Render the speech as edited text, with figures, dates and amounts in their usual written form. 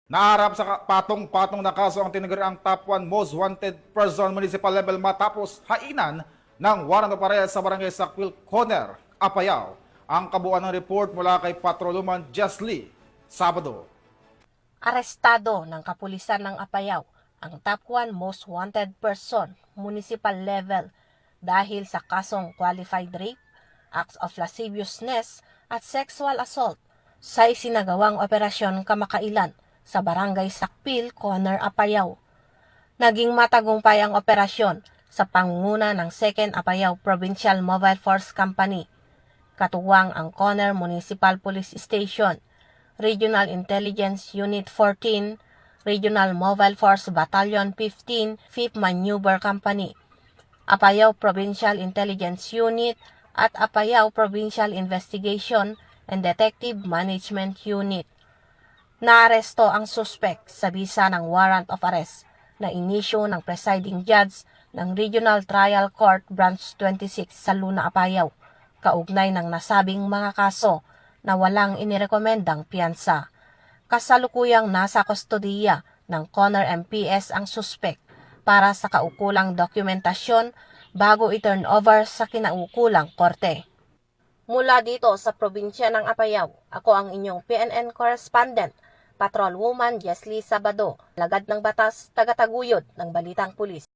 Naharap sa patong-patong na kaso ang tinaguriang top 1 most wanted person municipal level matapos hainan ng warrant of arrest sa barangay Sakwil Corner, Apayao. Ang kabuuan ng report mula kay Patroluman Jesly Sabado. Arestado ng kapulisan ng Apayao ang top 1 most wanted person municipal level dahil sa kasong qualified rape, acts of lasciviousness at sexual assault sa isinagawang operasyon kamakailan sa barangay Sakpil, Corner, Apayao. Naging matagumpay ang operasyon sa pangunguna ng 2nd Apayao Provincial Mobile Force Company, katuwang ang Corner Municipal Police Station, Regional Intelligence Unit 14, Regional Mobile Force Battalion 15, 5th Maneuver Company, Apayao Provincial Intelligence Unit at Apayao Provincial Investigation and Detective Management Unit. Naaresto ang suspect sa bisa ng warrant of arrest na inisyu ng presiding judge ng Regional Trial Court Branch 26 sa Luna, Apayao, kaugnay ng nasabing mga kaso na walang inirekomendang piyansa. Kasalukuyang nasa kustodiya ng Corner MPS ang suspect para sa kaukulang dokumentasyon bago i-turn over sa kinaukulang korte. Mula dito sa probinsya ng Apayao, ako ang inyong PNN correspondent, Patrolwoman Jesly Sabado, lagad ng batas, tagataguyod ng Balitang Pulis.